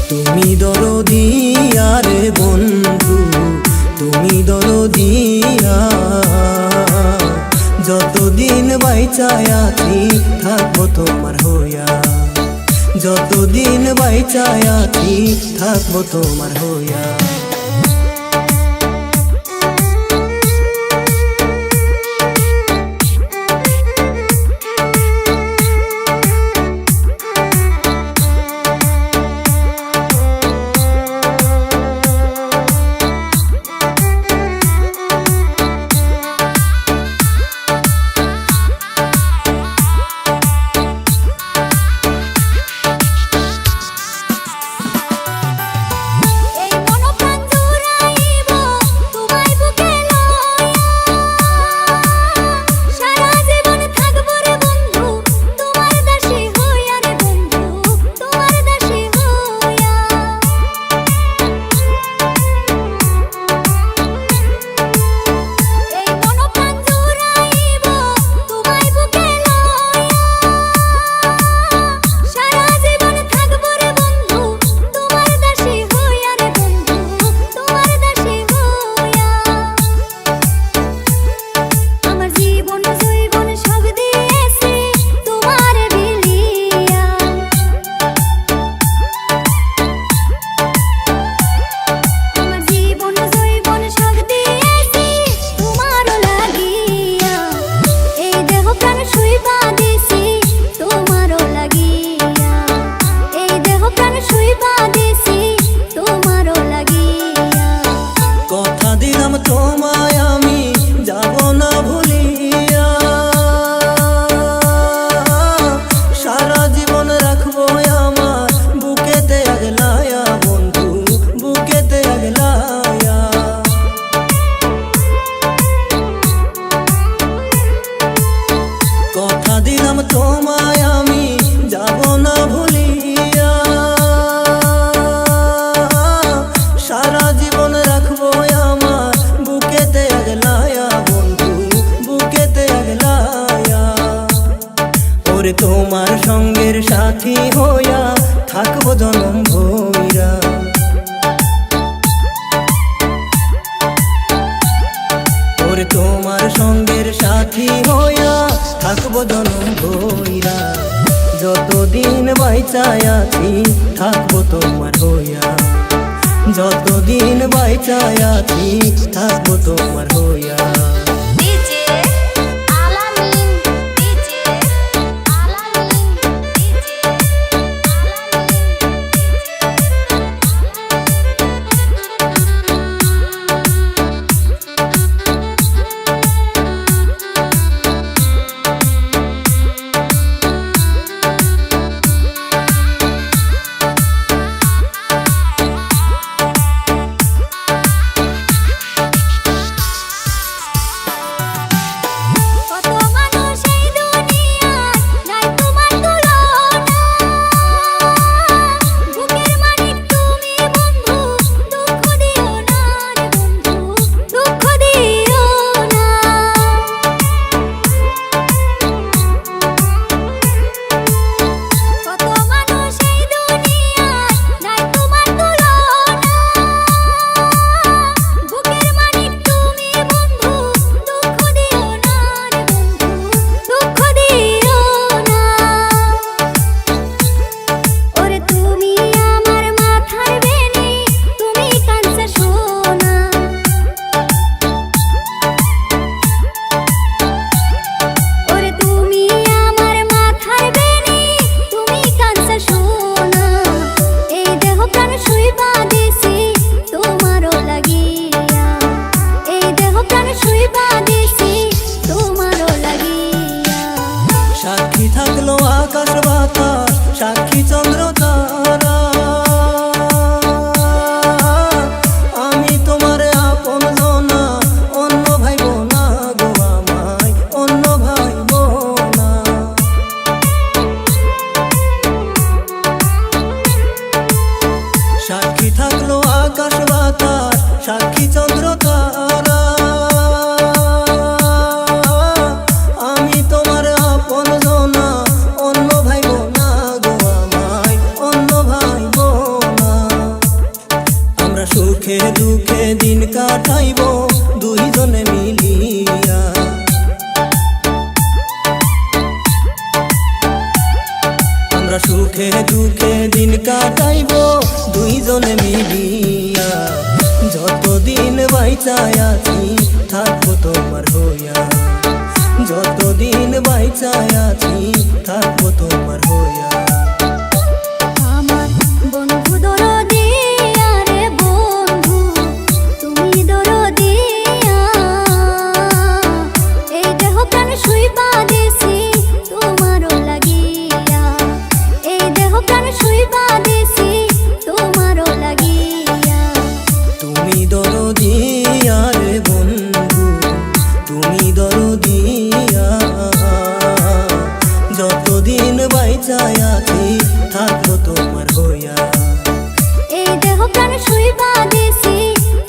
তুমি দরদিয়া রে বন্ধু, তুমি দরদিয়া। যতদিন বাইচায় আছি থাকবো তোমার হইয়া, যতদিন বাইচায় আছি থাকবো তোমার হইয়া। তোমায় আমি যাব না ভুলিয়া, সারা জীবন রাখবো আমার বুকেতে আগলায়া বন্ধু, বুকেতে আগলায়া। কথা দিলাম তোমায় আমি যাব না ভুলিয়া, সারা জীবন রাখবো আমার বুকেতে আগলায়া বন্ধু, বুকেতে আগলায়া। ওরে তোমার সঙ্গের সাথী হইয়া থাকবো জনম ভইরা, ওরে তোমার সঙ্গের সাথী হইয়া থাকবো জনম ভইরা। যতদিন বাইচায় আছি থাকবো তোমার হইয়া, যতদিন বাইচায় আছি থাকবো তোমার হইয়া। বদন মিলিয়া যতদিন বাইচায় আছি থাকবো তোমার হইয়া যতদিন বাইচায় আছি থাকবো তোমার হইয়া আমার বন্ধু দরদি আরে বন্ধু তুমি দরদি এই দেহ প্রাণ শুইবা দেছি তোমারও লাগিয়া এই দেহ প্রাণ শুইবা দেছি তোমারও লাগিয়া তুমি দরদি আরে বন্ধু তুমি দরদি যতদিন বাইচায় আছি থাকবো তোমার হইয়া এই দেহ প্রাণ শুইবা দেছি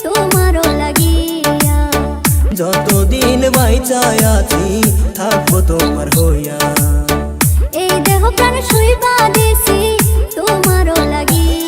তোমারও লাগিয়া যতদিন বাইচায় আছি থাকবো তোমার হইয়া এই দেহ প্রাণ শুইবা দেছি তোমারও লাগিয়া